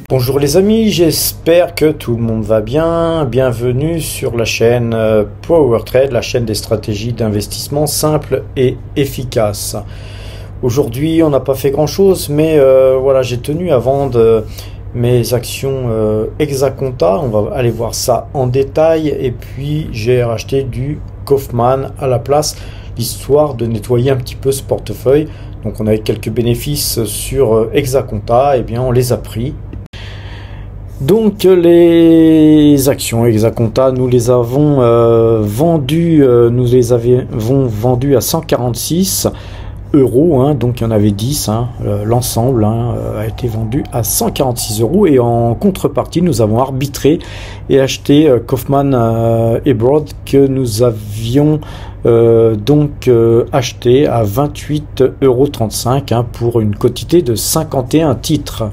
Bonjour les amis, j'espère que tout le monde va bien. Bienvenue sur la chaîne Power Trade, la chaîne des stratégies d'investissement simples et efficaces. Aujourd'hui, on n'a pas fait grand chose, mais voilà, j'ai tenu à vendre mes actions Hexaconta. On va aller voir ça en détail. Et puis, j'ai racheté du Kaufmann à la place, histoire de nettoyer un petit peu ce portefeuille. Donc, on avait quelques bénéfices sur Hexaconta, et bien, on les a pris. Donc les actions Hexaconta, nous les avons vendues, à 146 euros, hein, donc il y en avait 10, l'ensemble a été vendu à 146 euros et en contrepartie nous avons arbitré et acheté Kaufmann et Broad que nous avions acheté à 28,35 euros pour une quantité de 51 titres.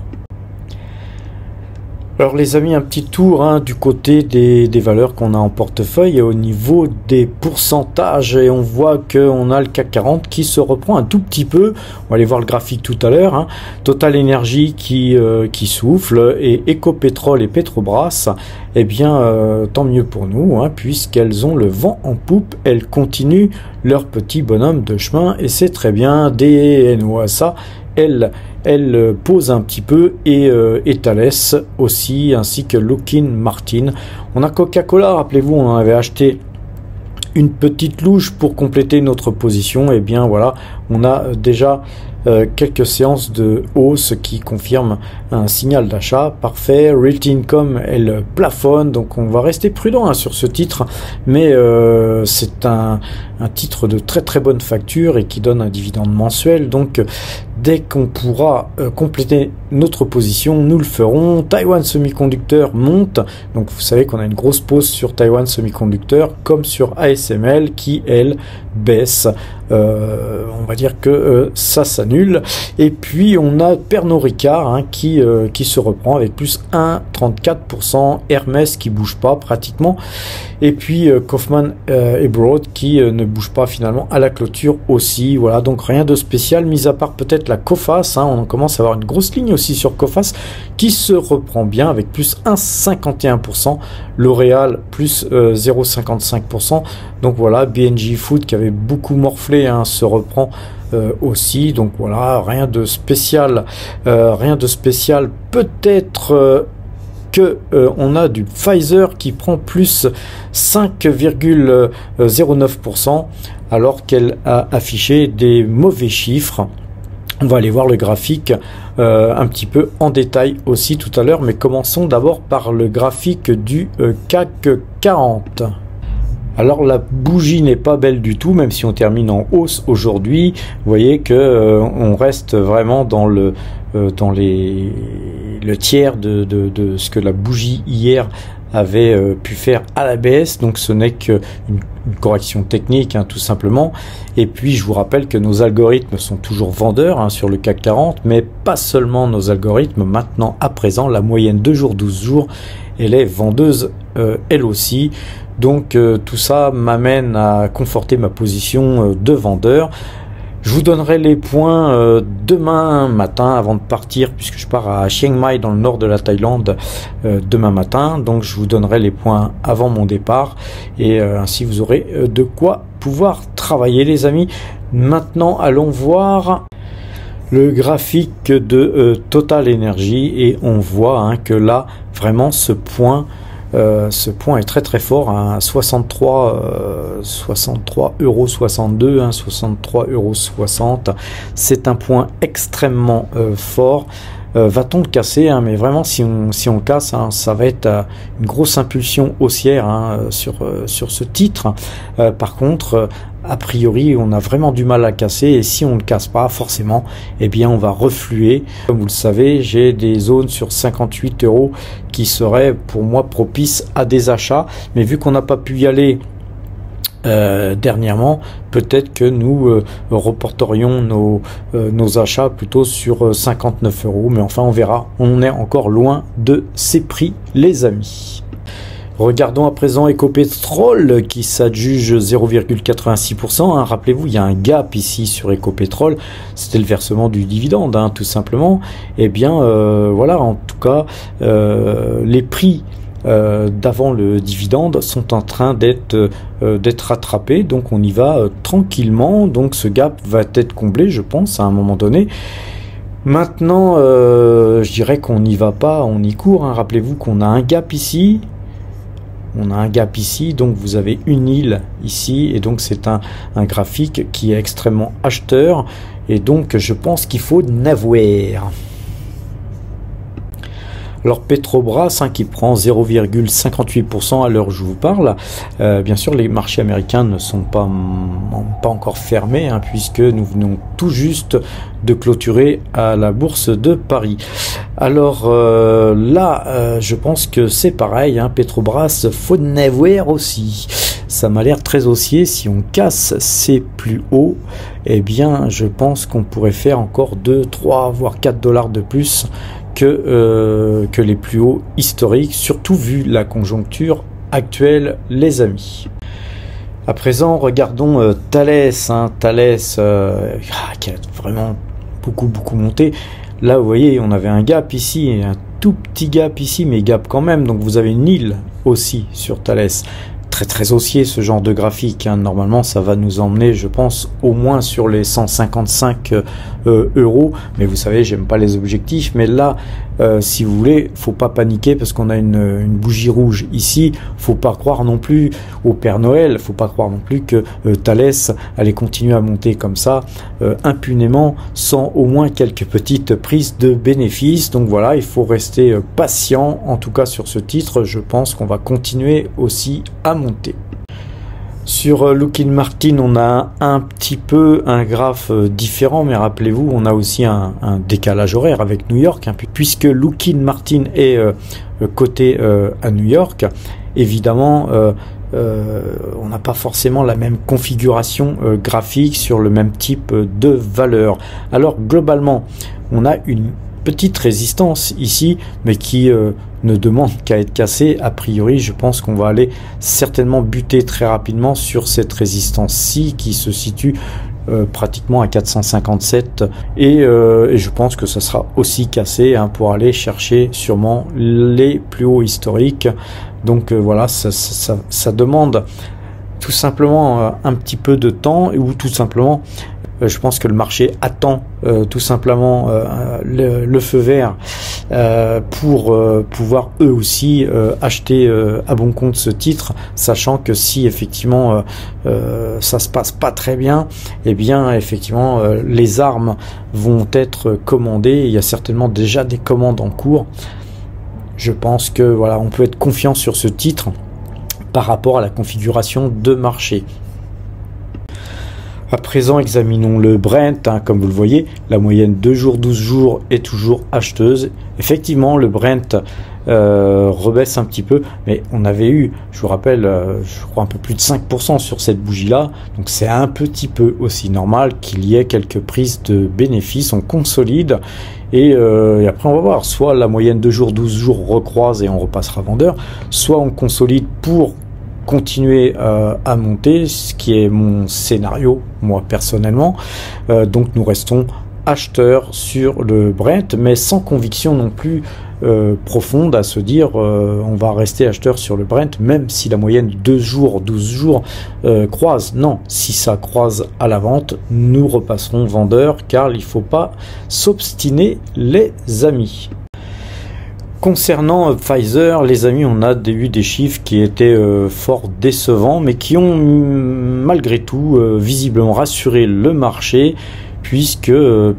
Alors les amis, un petit tour du côté des valeurs qu'on a en portefeuille et au niveau des pourcentages, et on voit qu'on a le CAC 40 qui se reprend un tout petit peu. On va aller voir le graphique tout à l'heure. Total Energy qui souffle, et Ecopétrol et Petrobras, eh bien tant mieux pour nous, puisqu'elles ont le vent en poupe, elles continuent leur petit bonhomme de chemin et c'est très bien. DNOSA, elle pose un petit peu, et Thales aussi, ainsi que Lockheed Martin. On a Coca-Cola, rappelez-vous, on en avait acheté une petite louche pour compléter notre position. Et bien voilà, on a déjà quelques séances de hausse qui confirment un signal d'achat parfait. Realty Income, elle plafonne, donc on va rester prudent sur ce titre, mais c'est un titre de très bonne facture et qui donne un dividende mensuel, donc dès qu'on pourra compléter notre position, nous le ferons. Taiwan Semiconductor monte, donc vous savez qu'on a une grosse pause sur Taiwan Semiconductor comme sur ASML qui elle baisse. On va dire que ça s'annule. Et puis on a Pernod Ricard qui se reprend avec plus 1,34%, Hermès qui bouge pas pratiquement, et puis Kaufmann et Broad qui ne bouge pas finalement à la clôture aussi. Voilà, donc rien de spécial, mis à part peut-être la Coface. On commence à avoir une grosse ligne aussi sur Coface qui se reprend bien avec plus 1,51%, L'Oréal plus 0,55%. Donc voilà, BNJ Food qui avait beaucoup morflé se reprend aussi. Donc voilà, rien de spécial, peut-être que on a du Pfizer qui prend plus 5,09% alors qu'elle a affiché des mauvais chiffres. On va aller voir le graphique un petit peu en détail aussi tout à l'heure, mais commençons d'abord par le graphique du CAC 40. Alors la bougie n'est pas belle du tout, même si on termine en hausse aujourd'hui. Vous voyez que on reste vraiment dans le tiers de ce que la bougie hier avait pu faire à la baisse. Donc ce n'est qu'une correction technique tout simplement. Et puis je vous rappelle que nos algorithmes sont toujours vendeurs sur le CAC 40, mais pas seulement nos algorithmes. Maintenant, à présent, la moyenne 2 jours, 12 jours, elle est vendeuse elle aussi. Donc tout ça m'amène à conforter ma position de vendeur. Je vous donnerai les points demain matin avant de partir, puisque je pars à Chiang Mai dans le nord de la Thaïlande demain matin. Donc je vous donnerai les points avant mon départ, et ainsi vous aurez de quoi pouvoir travailler les amis. Maintenant allons voir le graphique de Total Energy, et on voit que là vraiment ce point est très fort, 63,62 €, 63,60 €. C'est un point extrêmement fort. Va-t-on le casser, mais vraiment si on le casse, ça va être une grosse impulsion haussière sur ce titre. Par contre, a priori on a vraiment du mal à casser, et si on ne le casse pas forcément, eh bien on va refluer. Comme vous le savez, j'ai des zones sur 58 € qui seraient pour moi propices à des achats, mais vu qu'on n'a pas pu y aller dernièrement, peut-être que nous reporterions nos achats plutôt sur 59 €, mais enfin on verra, on est encore loin de ces prix les amis. Regardons à présent Ecopetrol qui s'adjuge 0,86%. Rappelez-vous, il y a un gap ici sur Ecopetrol. C'était le versement du dividende, tout simplement. Eh bien, voilà, en tout cas, les prix d'avant le dividende sont en train d'être rattrapés. Donc, on y va tranquillement. Donc, ce gap va être comblé, je pense, à un moment donné. Maintenant, je dirais qu'on n'y va pas, on y court. Rappelez-vous qu'on a un gap ici. On a un gap ici, donc vous avez une île ici, et donc c'est un graphique qui est extrêmement acheteur, et donc je pense qu'il faut n'avoir. Alors Petrobras qui prend 0,58% à l'heure où je vous parle. Bien sûr, les marchés américains ne sont pas encore fermés, puisque nous venons tout juste de clôturer à la bourse de Paris. Alors là, je pense que c'est pareil, Petrobras, faut n'avoir aussi. Ça m'a l'air très haussier. Si on casse ces plus hauts, eh bien, je pense qu'on pourrait faire encore 2, 3, voire 4 $ de plus que les plus hauts historiques, surtout vu la conjoncture actuelle, les amis. À présent, regardons Thales, Thales qui a vraiment beaucoup monté. Là, vous voyez, on avait un gap ici, un tout petit gap ici, mais gap quand même. Donc, vous avez une île aussi sur Thales. Très haussier ce genre de graphique. Normalement, ça va nous emmener, je pense, au moins sur les 155 €. Mais vous savez, j'aime pas les objectifs. Mais là, si vous voulez, faut pas paniquer parce qu'on a une bougie rouge ici. Faut pas croire non plus au Père Noël. Faut pas croire non plus que Thales allait continuer à monter comme ça impunément, sans au moins quelques petites prises de bénéfices. Donc voilà, il faut rester patient. En tout cas, sur ce titre, je pense qu'on va continuer aussi à monter. Sur Lockheed Martin, on a un petit peu un graphe différent, mais rappelez-vous, on a aussi un décalage horaire avec New York, puisque Lockheed Martin est coté à New York. Évidemment, on n'a pas forcément la même configuration graphique sur le même type de valeur. Alors globalement, on a une petite résistance ici, mais qui ne demande qu'à être cassée. A priori, je pense qu'on va aller certainement buter très rapidement sur cette résistance-ci qui se situe pratiquement à 457 et je pense que ça sera aussi cassé pour aller chercher sûrement les plus hauts historiques. Donc voilà, ça demande tout simplement un petit peu de temps, ou tout simplement je pense que le marché attend tout simplement le feu vert pour pouvoir eux aussi acheter à bon compte ce titre, sachant que si effectivement ça se passe pas très bien, eh bien effectivement les armes vont être commandées. Il y a certainement déjà des commandes en cours. Je pense que voilà, on peut être confiant sur ce titre par rapport à la configuration de marché. À présent, examinons le Brent. Comme vous le voyez, la moyenne 2 jours, 12 jours est toujours acheteuse. Effectivement, le Brent rebaisse un petit peu, mais on avait eu, je vous rappelle, je crois un peu plus de 5% sur cette bougie-là. Donc c'est un petit peu aussi normal qu'il y ait quelques prises de bénéfices. On consolide et après on va voir. Soit la moyenne 2 jours, 12 jours recroise et on repassera vendeur, soit on consolide pour continuer à monter, ce qui est mon scénario, moi personnellement. Donc nous restons acheteurs sur le Brent, mais sans conviction non plus profonde à se dire on va rester acheteur sur le Brent, même si la moyenne 2 jours, 12 jours croise. Non, si ça croise à la vente, nous repasserons vendeurs, car il ne faut pas s'obstiner, les amis. Concernant Pfizer, les amis, on a eu des chiffres qui étaient fort décevants, mais qui ont malgré tout visiblement rassuré le marché, puisque le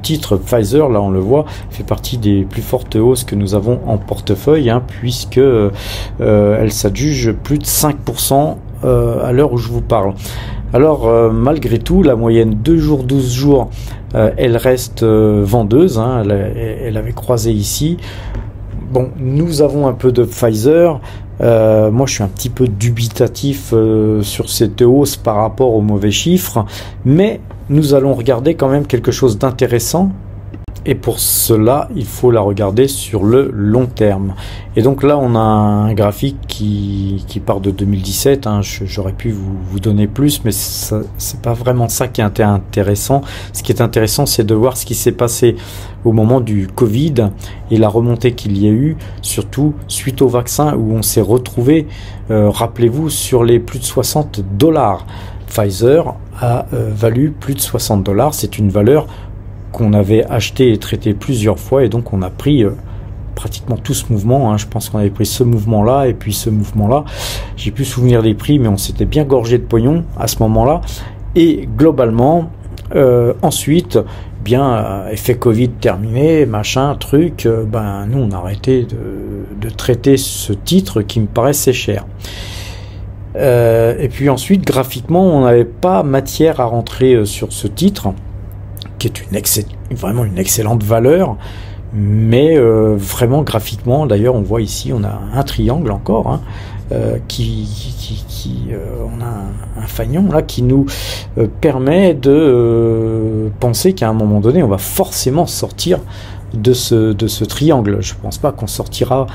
titre Pfizer, là on le voit, fait partie des plus fortes hausses que nous avons en portefeuille, puisque elle s'adjuge plus de 5% à l'heure où je vous parle. Alors malgré tout, la moyenne 2 jours, 12 jours, elle reste vendeuse, elle avait croisé ici. Bon, nous avons un peu de Pfizer. Moi, je suis un petit peu dubitatif sur cette hausse par rapport aux mauvais chiffres, mais nous allons regarder quand même quelque chose d'intéressant. Et pour cela, il faut la regarder sur le long terme. Et donc là, on a un graphique qui part de 2017. Hein. J'aurais pu vous donner plus, mais c'est pas vraiment ça qui est intéressant. Ce qui est intéressant, c'est de voir ce qui s'est passé au moment du Covid et la remontée qu'il y a eu, surtout suite au vaccin où on s'est retrouvé, rappelez-vous, sur les plus de 60 $. Pfizer a valu plus de 60 $. C'est une valeur qu'on avait acheté et traité plusieurs fois, et donc on a pris pratiquement tout ce mouvement, hein. Je pense qu'on avait pris ce mouvement là et puis ce mouvement là, j'ai plus souvenir des prix, mais on s'était bien gorgé de pognon à ce moment là. Et globalement ensuite, bien effet Covid terminé, machin truc, ben nous on a arrêté de traiter ce titre qui me paraissait cher. Et puis ensuite, graphiquement, on n'avait pas matière à rentrer sur ce titre, qui est vraiment une excellente valeur, mais vraiment graphiquement, d'ailleurs on voit ici, on a un triangle encore, hein, on a un fanion là qui nous permet de penser qu'à un moment donné on va forcément sortir de ce triangle. Je pense pas qu'on sortira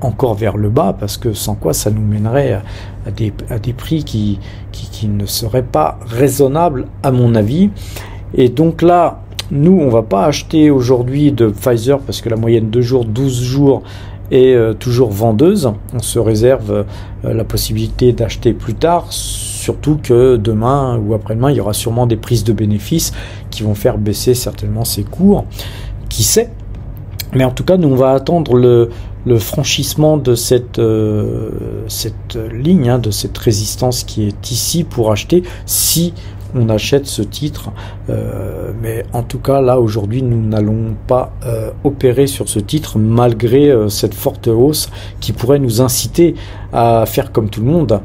encore vers le bas, parce que sans quoi ça nous mènerait à des prix qui ne seraient pas raisonnables à mon avis. Et donc là, nous on va pas acheter aujourd'hui de Pfizer parce que la moyenne de jours, 12 jours est toujours vendeuse. On se réserve la possibilité d'acheter plus tard, surtout que demain ou après-demain il y aura sûrement des prises de bénéfices qui vont faire baisser certainement ses cours. Qui sait? Mais en tout cas, nous on va attendre le franchissement de cette ligne, hein, de cette résistance qui est ici pour acheter, si on achète ce titre. Mais en tout cas, là aujourd'hui, nous n'allons pas opérer sur ce titre, malgré cette forte hausse qui pourrait nous inciter à faire comme tout le monde,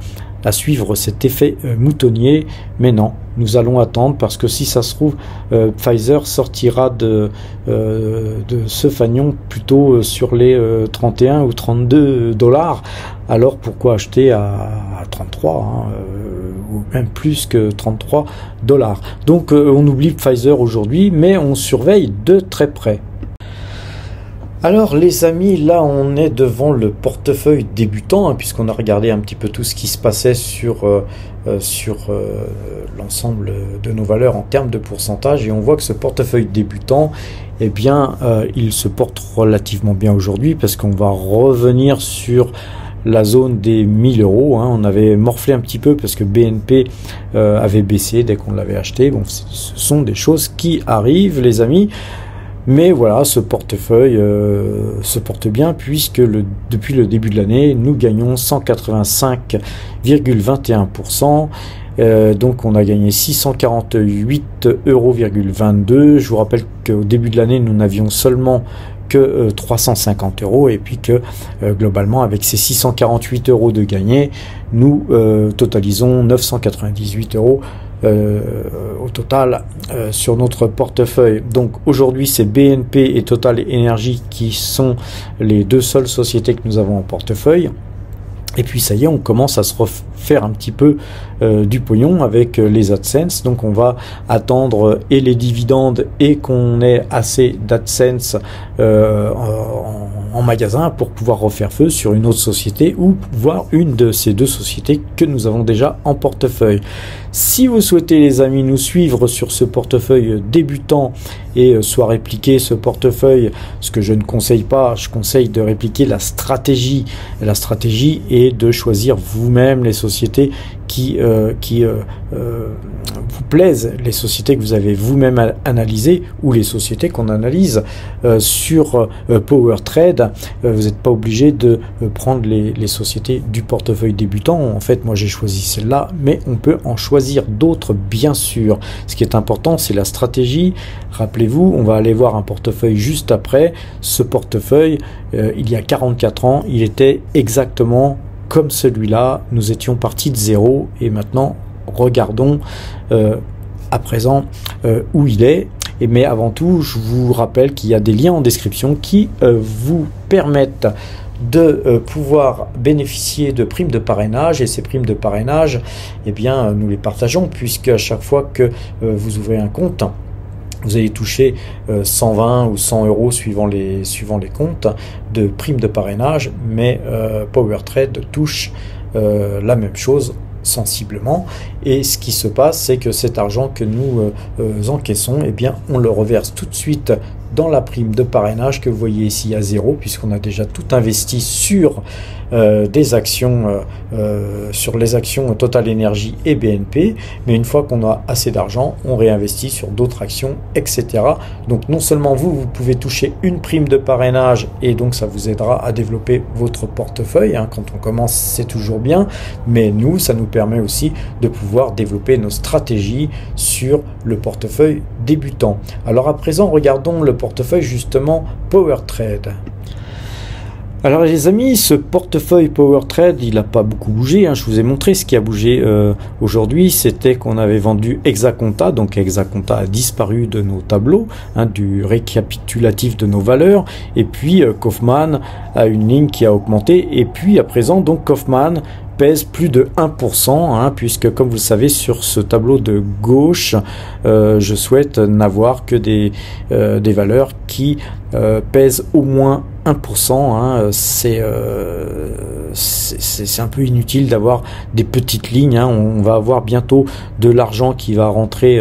à suivre cet effet moutonnier. Mais non, nous allons attendre, parce que si ça se trouve, Pfizer sortira de ce fanion plutôt sur les 31 ou 32 $. Alors pourquoi acheter à 33, hein, ou même plus que 33 $. Donc on oublie Pfizer aujourd'hui, mais on surveille de très près. Alors les amis, là on est devant le portefeuille débutant, hein, puisqu'on a regardé un petit peu tout ce qui se passait sur l'ensemble de nos valeurs en termes de pourcentage, et on voit que ce portefeuille débutant, eh bien il se porte relativement bien aujourd'hui, parce qu'on va revenir sur la zone des 1000 €. Hein. On avait morflé un petit peu parce que BNP avait baissé dès qu'on l'avait acheté. Bon, ce sont des choses qui arrivent les amis. Mais voilà, ce portefeuille se porte bien, puisque depuis le début de l'année, nous gagnons 185,21%. Donc on a gagné 648,22 €. Je vous rappelle qu'au début de l'année, nous n'avions seulement que 350 €, et puis que globalement, avec ces 648 € de gagnés, nous totalisons 998 € au total sur notre portefeuille. Donc aujourd'hui, c'est BNP et Total Energy qui sont les deux seules sociétés que nous avons en portefeuille. Et puis ça y est, on commence à se refaire un petit peu du pognon avec les AdSense. Donc on va attendre et les dividendes et qu'on ait assez d'AdSense en magasin pour pouvoir refaire feu sur une autre société, ou voir une de ces deux sociétés que nous avons déjà en portefeuille. Si vous souhaitez les amis nous suivre sur ce portefeuille débutant et soit répliquer ce portefeuille, ce que je ne conseille pas, je conseille de répliquer la stratégie. La stratégie est de choisir vous-même les sociétés qui vous plaisent, les sociétés que vous avez vous-même analysées, ou les sociétés qu'on analyse sur Power Trade. Vous n'êtes pas obligé de prendre les sociétés du portefeuille débutant. En fait, moi j'ai choisi celle-là, mais on peut en choisir d'autres bien sûr. Ce qui est important, c'est la stratégie. Rappelez-vous, on va aller voir un portefeuille juste après. Ce portefeuille, il y a 44 ans, il était exactement comme celui-là. Nous étions partis de zéro, et maintenant regardons à présent où il est. Mais avant tout, je vous rappelle qu'il y a des liens en description qui vous permettent de pouvoir bénéficier de primes de parrainage. Et ces primes de parrainage, eh bien, nous les partageons, puisque à chaque fois que vous ouvrez un compte, vous allez toucher 120 ou 100 euros suivant les comptes de primes de parrainage, mais PowerTrade touche la même chose sensiblement. Et ce qui se passe, c'est que cet argent que nous encaissons, eh bien, on le reverse tout de suite dans la prime de parrainage que vous voyez ici à 0, puisqu'on a déjà tout investi sur des actions, sur les actions Total Energy et BNP, mais une fois qu'on a assez d'argent, on réinvestit sur d'autres actions, etc. Donc non seulement vous pouvez toucher une prime de parrainage, et donc ça vous aidera à développer votre portefeuille, hein, quand on commence c'est toujours bien, mais nous, ça nous permet aussi de pouvoir développer nos stratégies sur le portefeuille débutant. Alors à présent, regardons le portefeuille justement PowerTrade. Alors les amis, ce portefeuille PowerTrade, il n'a pas beaucoup bougé, hein. Je vous ai montré ce qui a bougé aujourd'hui, c'était qu'on avait vendu Hexaconta, donc Hexaconta a disparu de nos tableaux, hein, du récapitulatif de nos valeurs, et puis Kaufmann a une ligne qui a augmenté, et puis à présent donc Kaufmann pèse plus de 1%, hein, puisque comme vous le savez sur ce tableau de gauche, je souhaite n'avoir que des valeurs qui pèsent au moins 1%, hein. C'est un peu inutile d'avoir des petites lignes, hein. On va avoir bientôt de l'argent qui va rentrer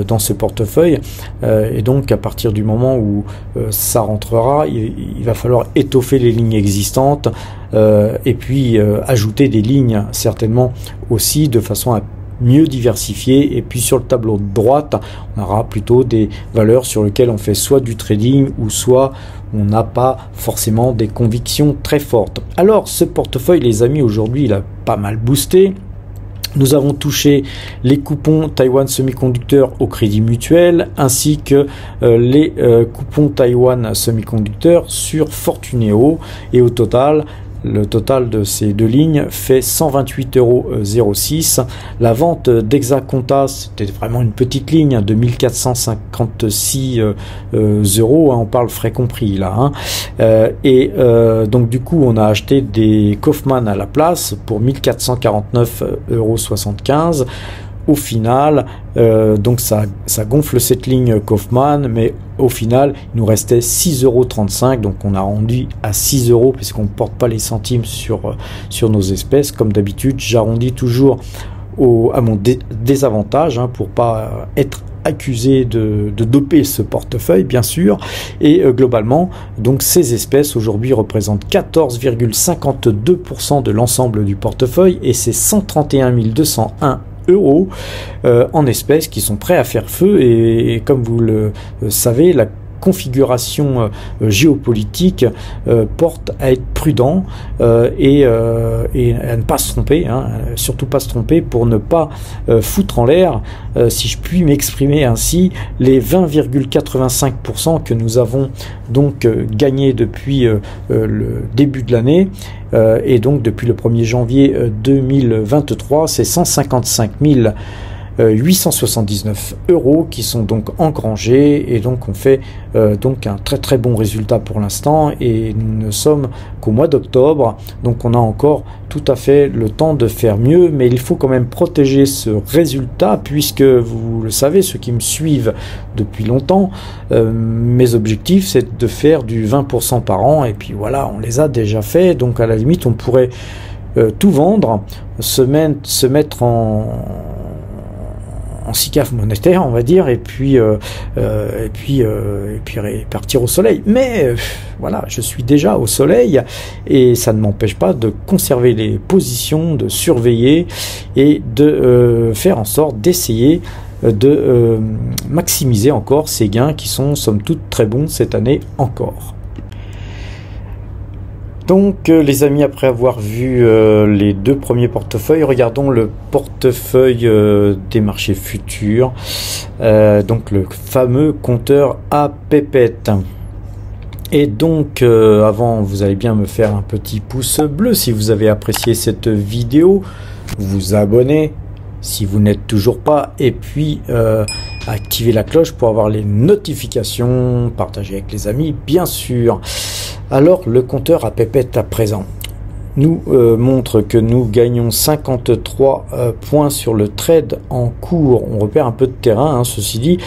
dans ce portefeuille, et donc à partir du moment où ça rentrera, il va falloir étoffer les lignes existantes, et puis ajouter des lignes certainement aussi de façon à mieux diversifier. Et puis sur le tableau de droite, on aura plutôt des valeurs sur lesquelles on fait soit du trading ou soit on n'a pas forcément des convictions très fortes. Alors ce portefeuille les amis, aujourd'hui il a pas mal boosté. Nous avons touché les coupons Taiwan Semiconducteur au Crédit Mutuel, ainsi que les coupons Taiwan Semiconducteur sur Fortuneo, et au total, le total de ces deux lignes fait 128,06 €. La vente d'Hexaconta, c'était vraiment une petite ligne, hein, de 1456 €, hein, on parle frais compris là, hein. Donc du coup on a acheté des Kaufmann à la place pour 1449,75 €. Au final, donc ça gonfle cette ligne Kaufmann, mais au final il nous restait 6,35 €, donc on a rendu à 6 € puisqu'on ne porte pas les centimes sur nos espèces. Comme d'habitude, j'arrondis toujours à mon désavantage, hein, pour pas être accusé de doper ce portefeuille bien sûr. Et globalement donc ces espèces aujourd'hui représentent 14,52% de l'ensemble du portefeuille, et c'est 131 201 € en espèces qui sont prêts à faire feu. Et comme vous le savez, la configuration géopolitique porte à être prudent et à ne pas se tromper, hein, surtout pas se tromper pour ne pas foutre en l'air, si je puis m'exprimer ainsi, les 20,85% que nous avons donc gagné depuis le début de l'année. Et donc depuis le 1er janvier 2023, c'est 155 879 € qui sont donc engrangés, et donc on fait donc un très bon résultat pour l'instant, et nous ne sommes qu'au mois d'octobre, donc on a encore tout à fait le temps de faire mieux, mais il faut quand même protéger ce résultat, puisque vous le savez, ceux qui me suivent depuis longtemps, mes objectifs c'est de faire du 20% par an, et puis voilà, on les a déjà fait. Donc à la limite on pourrait tout vendre, se mettre en SICAV monétaire, on va dire, et puis partir au soleil. Mais voilà, je suis déjà au soleil, et ça ne m'empêche pas de conserver les positions, de surveiller et de faire en sorte d'essayer de maximiser encore ces gains qui sont somme toute très bons cette année encore. Donc les amis, après avoir vu les deux premiers portefeuilles, regardons le portefeuille des marchés futurs, donc le fameux compteur à pépettes. Et donc avant, vous allez bien me faire un petit pouce bleu si vous avez apprécié cette vidéo, vous abonner si vous n'êtes toujours pas, et puis activer la cloche pour avoir les notifications, partager avec les amis bien sûr. Alors le compteur à pépettes à présent, nous montre que nous gagnons 53 points sur le trade en cours. On repère un peu de terrain, hein, ceci dit,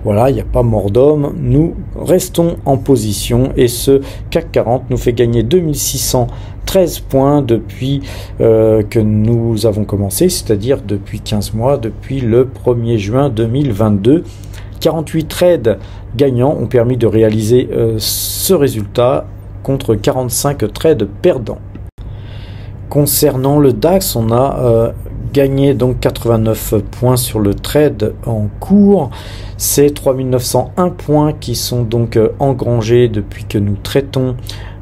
voilà, il n'y a pas mort d'homme, nous restons en position et ce CAC 40 nous fait gagner 2613 points depuis que nous avons commencé, c'est-à-dire depuis 15 mois, depuis le 1er juin 2022. 48 trades gagnants ont permis de réaliser ce résultat contre 45 trades perdants. Concernant le DAX, on a gagné donc 89 points sur le trade en cours. C'est 3901 points qui sont donc engrangés depuis que nous traitons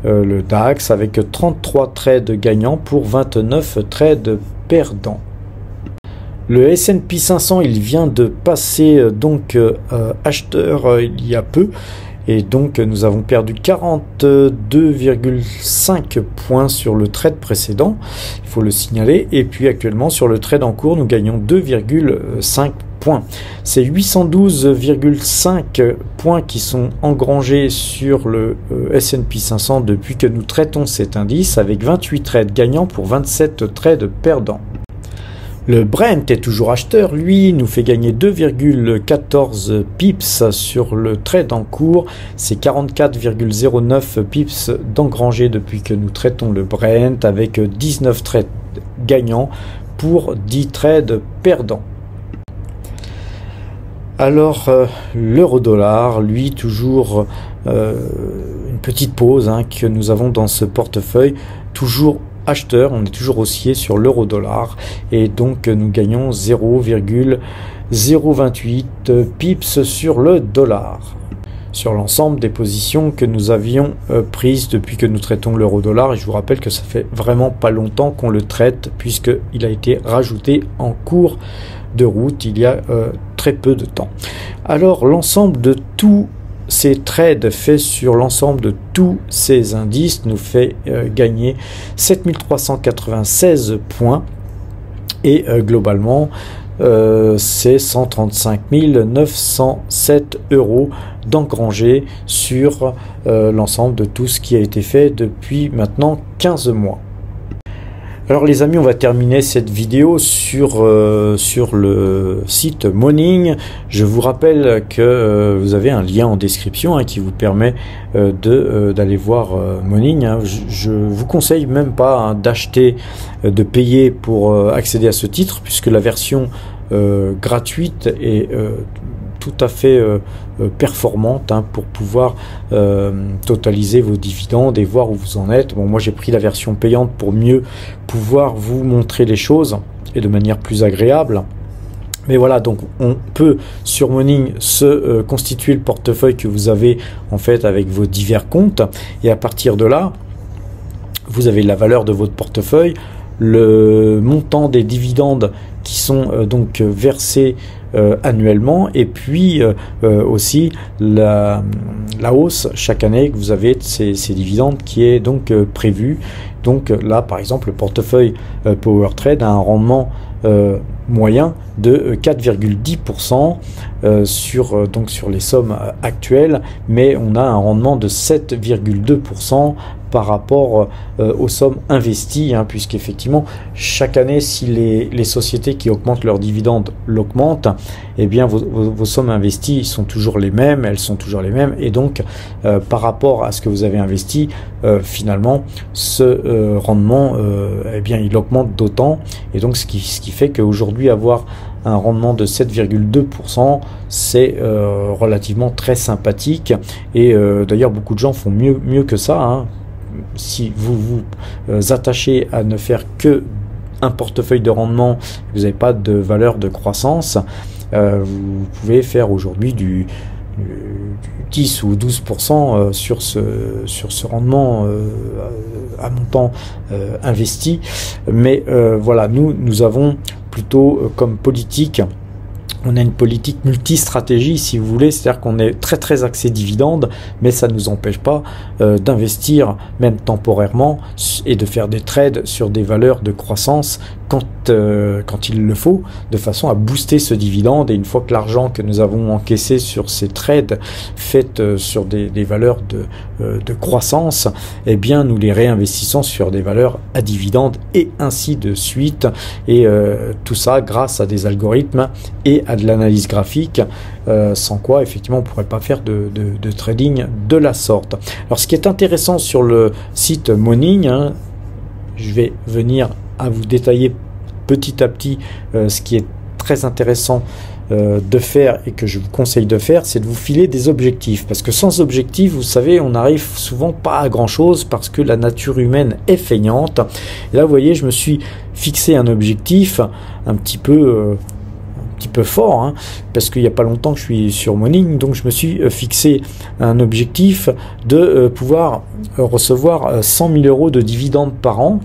le DAX avec 33 trades gagnants pour 29 trades perdants. Le S&P 500, il vient de passer donc acheteur il y a peu. Et donc nous avons perdu 42,5 points sur le trade précédent, il faut le signaler, et puis actuellement sur le trade en cours nous gagnons 2,5 points. C'est 812,5 points qui sont engrangés sur le S&P 500 depuis que nous traitons cet indice, avec 28 trades gagnants pour 27 trades perdants. Le Brent est toujours acheteur, lui, nous fait gagner 2,14 pips sur le trade en cours. C'est 44,09 pips d'engrangé depuis que nous traitons le Brent avec 19 trades gagnants pour 10 trades perdants. Alors, l'euro-dollar, lui, toujours une petite pause hein, que nous avons dans ce portefeuille, toujours acheteur, on est toujours haussier sur l'euro-dollar et donc nous gagnons 0,028 pips sur le dollar. Sur l'ensemble des positions que nous avions prises depuis que nous traitons l'euro-dollar, et je vous rappelle que ça fait vraiment pas longtemps qu'on le traite puisqu'il a été rajouté en cours de route il y a très peu de temps. Alors l'ensemble de tous ces trades faits sur l'ensemble de tous ces indices nous fait gagner 7396 points et globalement c'est 135 907 € d'engrangé sur l'ensemble de tout ce qui a été fait depuis maintenant 15 mois. Alors les amis, on va terminer cette vidéo sur le site Moning. Je vous rappelle que vous avez un lien en description hein, qui vous permet d'aller voir Moning. Hein. Je vous conseille même pas hein, d'acheter, de payer pour accéder à ce titre, puisque la version gratuite est tout à fait performante hein, pour pouvoir totaliser vos dividendes et voir où vous en êtes. Bon, moi j'ai pris la version payante pour mieux pouvoir vous montrer les choses et de manière plus agréable. Mais voilà, donc on peut sur Moning se constituer le portefeuille que vous avez en fait avec vos divers comptes, et à partir de là vous avez la valeur de votre portefeuille, le montant des dividendes qui sont donc versés annuellement, et puis aussi la hausse chaque année que vous avez de ces dividendes qui est donc prévue. Donc là par exemple le portefeuille PowerTrade a un rendement moyen de 4,10% sur les sommes actuelles, mais on a un rendement de 7,2% par rapport aux sommes investies, hein, puisqu'effectivement chaque année si les sociétés qui augmentent leurs dividendes l'augmentent, eh bien vos sommes investies sont toujours les mêmes, elles sont toujours les mêmes, et donc par rapport à ce que vous avez investi, finalement ce rendement eh bien il augmente d'autant, et donc ce qui fait qu'aujourd'hui avoir un rendement de 7,2%, c'est relativement très sympathique, et d'ailleurs beaucoup de gens font mieux que ça, hein. Si vous vous attachez à ne faire que un portefeuille de rendement, vous n'avez pas de valeur de croissance, vous pouvez faire aujourd'hui du 10 ou 12% sur ce rendement à montant investi. Mais voilà, nous avons plutôt comme politique On a une politique multi-stratégie, si vous voulez, c'est-à-dire qu'on est très très axé dividendes, mais ça ne nous empêche pas d'investir, même temporairement, et de faire des trades sur des valeurs de croissance quand il le faut, de façon à booster ce dividende. Et une fois que l'argent que nous avons encaissé sur ces trades faits sur des valeurs de croissance, eh bien nous les réinvestissons sur des valeurs à dividendes et ainsi de suite. Et tout ça grâce à des algorithmes et à de l'analyse graphique, sans quoi effectivement on ne pourrait pas faire de trading de la sorte. Alors ce qui est intéressant sur le site Morning, hein, je vais venir à vous détailler petit à petit ce qui est très intéressant de faire et que je vous conseille de faire, c'est de vous filer des objectifs, parce que sans objectif, vous savez, on n'arrive souvent pas à grand chose parce que la nature humaine est feignante. Et là vous voyez, je me suis fixé un objectif un petit peu fort, hein, parce qu'il n'y a pas longtemps que je suis sur Morning, donc je me suis fixé un objectif de pouvoir recevoir 100 000 euros de dividendes par an.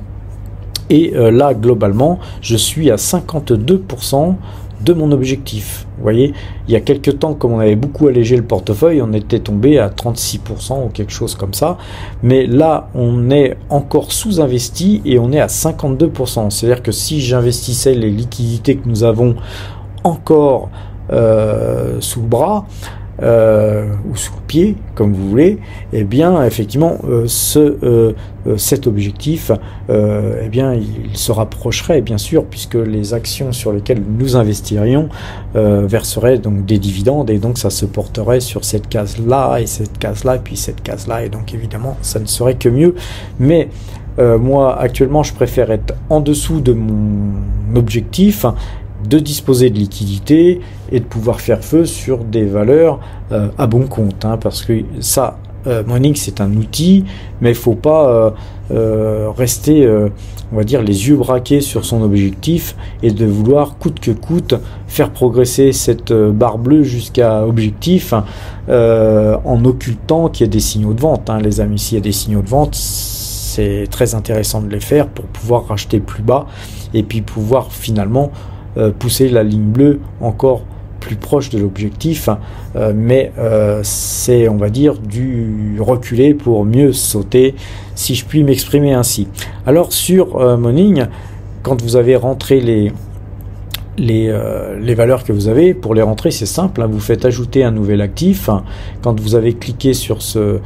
Et là, globalement, je suis à 52% de mon objectif. Vous voyez, il y a quelques temps, comme on avait beaucoup allégé le portefeuille, on était tombé à 36% ou quelque chose comme ça. Mais là, on est encore sous-investi et on est à 52%. C'est-à-dire que si j'investissais les liquidités que nous avons encore sous le bras, ou sous le pied, comme vous voulez, eh bien effectivement cet objectif eh bien il se rapprocherait bien sûr, puisque les actions sur lesquelles nous investirions verseraient donc des dividendes, et donc ça se porterait sur cette case là et cette case là et puis cette case là, et donc évidemment ça ne serait que mieux. Mais moi actuellement je préfère être en dessous de mon objectif, de disposer de liquidités et de pouvoir faire feu sur des valeurs à bon compte, hein, parce que ça, Morning c'est un outil, mais il faut pas rester, on va dire, les yeux braqués sur son objectif et de vouloir coûte que coûte faire progresser cette barre bleue jusqu'à objectif en occultant qu'il y a des signaux de vente, hein, les amis. S'il y a des signaux de vente, c'est très intéressant de les faire pour pouvoir racheter plus bas et puis pouvoir finalement pousser la ligne bleue encore plus proche de l'objectif, mais c'est, on va dire, du reculer pour mieux sauter, si je puis m'exprimer ainsi. Alors sur Morning, quand vous avez rentré les valeurs que vous avez, pour les rentrer c'est simple, hein, vous faites ajouter un nouvel actif. Quand vous avez cliqué sur ce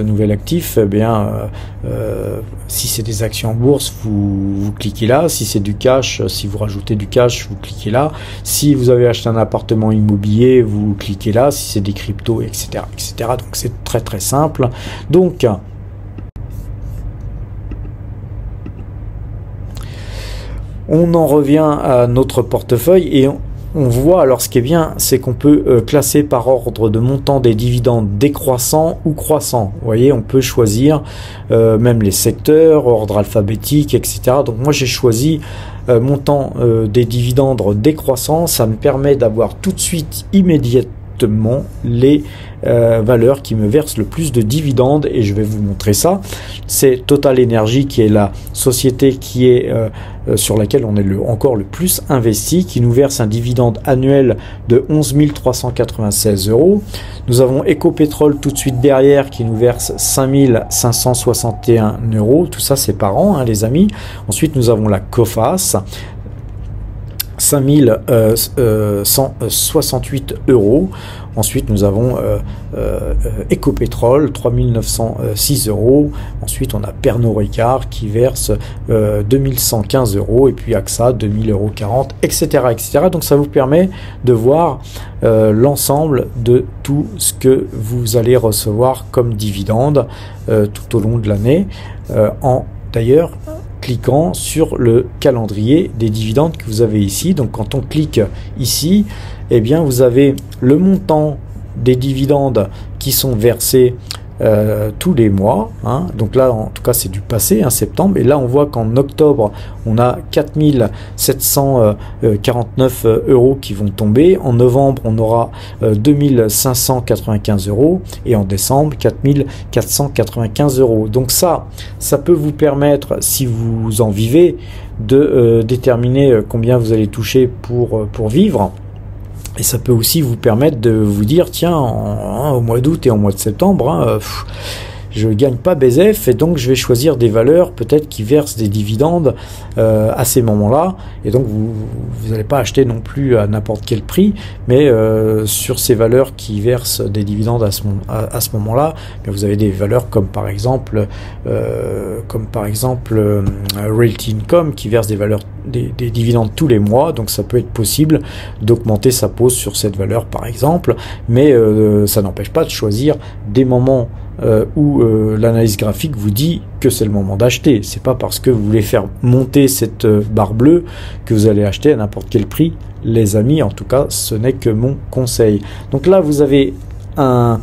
nouvel actif, eh bien si c'est des actions en bourse, vous cliquez là. Si c'est du cash, si vous rajoutez du cash, vous cliquez là. Si vous avez acheté un appartement immobilier, vous cliquez là. Si c'est des cryptos, etc., etc. Donc c'est très très simple. Donc on en revient à notre portefeuille et on voit, alors ce qui est bien, c'est qu'on peut classer par ordre de montant des dividendes décroissants ou croissants. Vous voyez, on peut choisir même les secteurs, ordre alphabétique, etc. Donc moi j'ai choisi montant des dividendes décroissants. Ça me permet d'avoir tout de suite, immédiatement, les valeurs qui me versent le plus de dividendes, et je vais vous montrer ça. C'est Total Energy qui est la société qui est sur laquelle on est encore le plus investi, qui nous verse un dividende annuel de 11 396 euros. Nous avons Ecopetrol tout de suite derrière qui nous verse 5 561 euros. Tout ça c'est par an, hein, les amis. Ensuite nous avons la Coface, 5 168 euros. Ensuite, nous avons Ecopetrol, 3 906 euros. Ensuite, on a Pernod Ricard qui verse 2115 euros. Et puis AXA, 2040 euros, etc., etc. Donc, ça vous permet de voir l'ensemble de tout ce que vous allez recevoir comme dividende tout au long de l'année. D'ailleurs, cliquant sur le calendrier des dividendes que vous avez ici. Donc quand on clique ici, eh bien vous avez le montant des dividendes qui sont versés tous les mois, hein. Donc là en tout cas c'est du passé, hein, septembre, et là on voit qu'en octobre on a 4 749 euros qui vont tomber, en novembre on aura 2 595 euros, et en décembre 4 495 euros. Donc ça peut vous permettre, si vous en vivez, de déterminer combien vous allez toucher pour vivre. Et ça peut aussi vous permettre de vous dire, tiens, au mois d'août et au mois de septembre, je gagne pas BZF et donc je vais choisir des valeurs peut-être qui versent des dividendes à ces moments-là. Et donc vous n'allez pas acheter non plus à n'importe quel prix, mais sur ces valeurs qui versent des dividendes à ce moment-là, vous avez des valeurs comme par exemple Realty Income qui verse des dividendes tous les mois. Donc ça peut être possible d'augmenter sa pause sur cette valeur par exemple, mais ça n'empêche pas de choisir des moments où l'analyse graphique vous dit que c'est le moment d'acheter. C'est pas parce que vous voulez faire monter cette barre bleue que vous allez acheter à n'importe quel prix, les amis. En tout cas, ce n'est que mon conseil. Donc là, vous avez un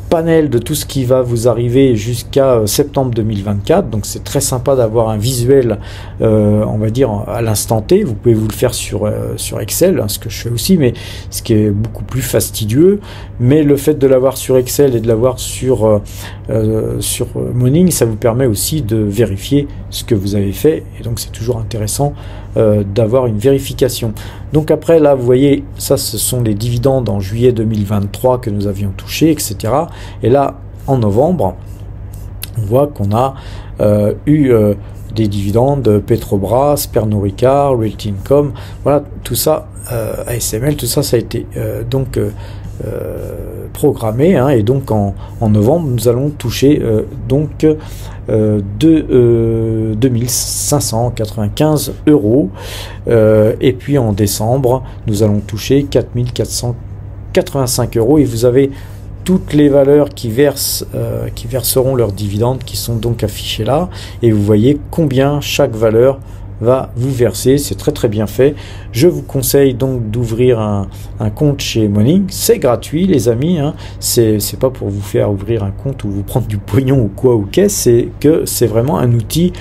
panel de tout ce qui va vous arriver jusqu'à septembre 2024. Donc c'est très sympa d'avoir un visuel, on va dire, à l'instant T. Vous pouvez vous le faire sur Excel, hein, ce que je fais aussi, mais ce qui est beaucoup plus fastidieux. Mais le fait de l'avoir sur Excel et de l'avoir sur Morning, ça vous permet aussi de vérifier ce que vous avez fait. Et donc c'est toujours intéressant d'avoir une vérification. Donc après là, vous voyez, ça ce sont les dividendes en juillet 2023 que nous avions touchés, etc. Et là, en novembre, on voit qu'on a eu des dividendes Petrobras, Pernod Ricard, Realty Income, voilà, tout ça, ASML, tout ça, ça a été programmé, hein, et donc en novembre, nous allons toucher 2595 €, et puis en décembre, nous allons toucher 4485 € et vous avez toutes les valeurs qui verseront leurs dividendes qui sont donc affichées là, et vous voyez combien chaque valeur va vous verser. C'est très très bien fait. Je vous conseille donc d'ouvrir un compte chez Morning. C'est gratuit les amis, hein. C'est pas pour vous faire ouvrir un compte ou vous prendre du pognon ou quoi ou qu'est-ce, c'est que c'est vraiment un outil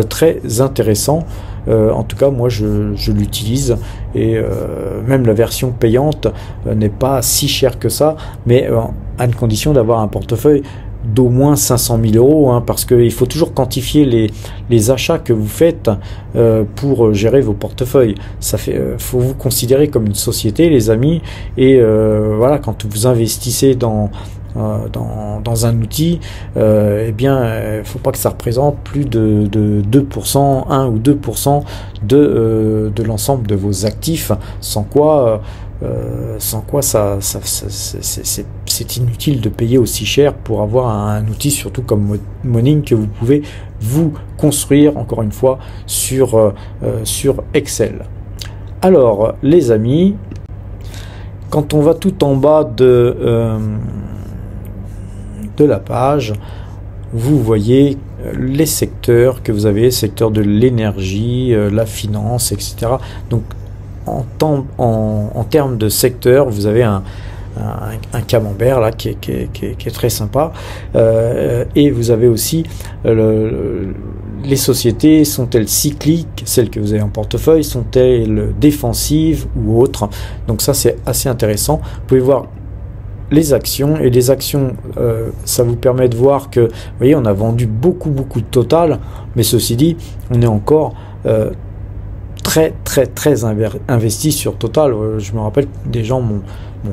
très intéressant. En tout cas, moi, je l'utilise et même la version payante n'est pas si chère que ça, mais à une condition d'avoir un portefeuille d'au moins 500 000 €, hein, parce qu'il faut toujours quantifier les achats que vous faites pour gérer vos portefeuilles. Ça fait, faut vous considérer comme une société, les amis, et voilà, quand vous investissez dans un outil, eh bien, faut pas que ça représente plus de 2%, 1 ou 2% de l'ensemble de vos actifs, sans quoi c'est inutile de payer aussi cher pour avoir un outil, surtout comme Morning, que vous pouvez vous construire, encore une fois, sur Excel. Alors, les amis, quand on va tout en bas de la page, vous voyez les secteurs que vous avez, secteur de l'énergie, la finance, etc. Donc, en termes de secteur, vous avez un camembert là qui est très sympa, et vous avez aussi les sociétés, sont-elles cycliques, celles que vous avez en portefeuille, sont-elles défensives ou autres. Donc ça, c'est assez intéressant. Vous pouvez voir les actions, et les actions, ça vous permet de voir que, vous voyez, on a vendu beaucoup de Total, mais ceci dit, on est encore très investi sur Total. Je me rappelle que des gens m'ont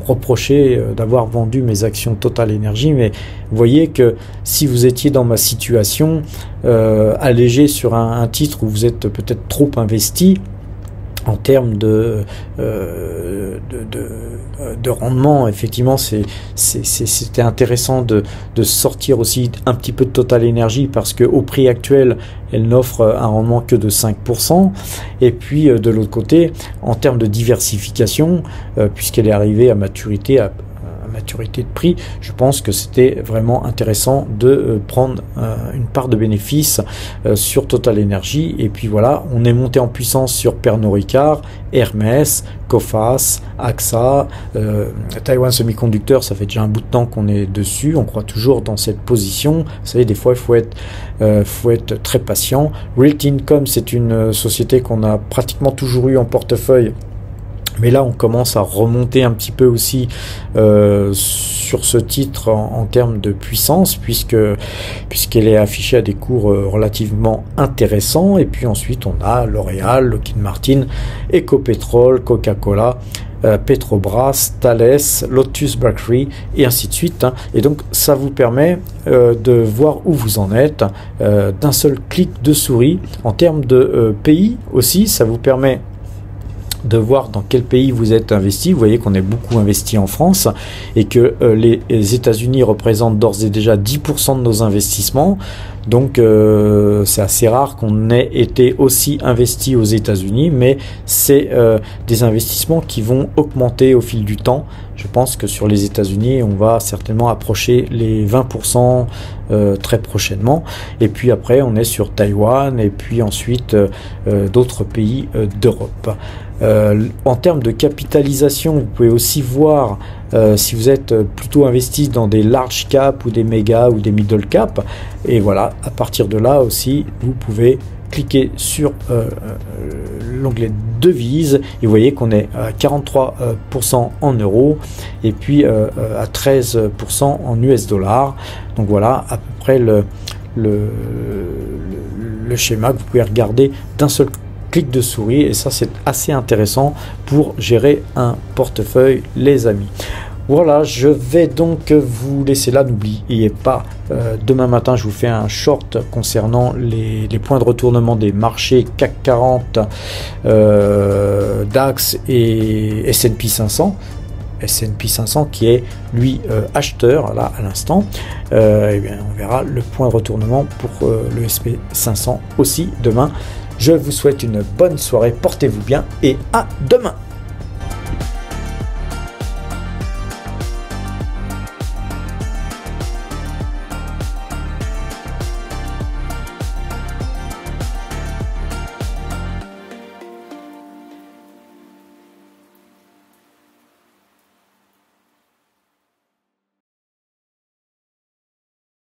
reproché d'avoir vendu mes actions Total Énergie, mais vous voyez que si vous étiez dans ma situation, allégé sur un titre où vous êtes peut-être trop investi en termes de rendement, effectivement, c'était intéressant de sortir aussi un petit peu de Total Énergie, parce que au prix actuel, elle n'offre un rendement que de 5%. Et puis de l'autre côté, en termes de diversification, puisqu'elle est arrivée à maturité, maturité de prix, je pense que c'était vraiment intéressant de prendre une part de bénéfice sur Total Energy. Et puis voilà, on est monté en puissance sur Pernod Ricard, Hermès, Coface, AXA, Taiwan Semiconductor. Ça fait déjà un bout de temps qu'on est dessus, on croit toujours dans cette position. Vous savez, des fois il faut être très patient. Realty Income, c'est une société qu'on a pratiquement toujours eu en portefeuille, mais là on commence à remonter un petit peu aussi sur ce titre en termes de puissance, puisqu'elle est affichée à des cours relativement intéressants. Et puis ensuite on a L'Oréal, Lockheed Martin, Ecopetrol, Coca-Cola, Petrobras, Thales, Lotus Bakery et ainsi de suite, hein. Et donc ça vous permet de voir où vous en êtes d'un seul clic de souris. En termes de pays aussi, ça vous permet de voir dans quel pays vous êtes investi. Vous voyez qu'on est beaucoup investi en France et que les États-Unis représentent d'ores et déjà 10% de nos investissements. Donc c'est assez rare qu'on ait été aussi investi aux États-Unis, mais c'est des investissements qui vont augmenter au fil du temps. Je pense que sur les États-Unis, on va certainement approcher les 20% très prochainement. Et puis après, on est sur Taïwan et puis ensuite d'autres pays d'Europe. En termes de capitalisation, vous pouvez aussi voir si vous êtes plutôt investi dans des large cap ou des méga ou des middle cap. Et voilà, à partir de là aussi, vous pouvez cliquer sur l'onglet devises et vous voyez qu'on est à 43% en euros et puis à 13% en US dollars. Donc voilà à peu près le schéma que vous pouvez regarder d'un seul clic de souris, et ça c'est assez intéressant pour gérer un portefeuille, les amis. Voilà, je vais donc vous laisser là. N'oubliez pas, demain matin, je vous fais un short concernant les points de retournement des marchés CAC 40, DAX et S&P 500. S&P 500 qui est lui acheteur là à l'instant. Et bien, on verra le point de retournement pour le SP 500 aussi demain. Je vous souhaite une bonne soirée, portez-vous bien et à demain.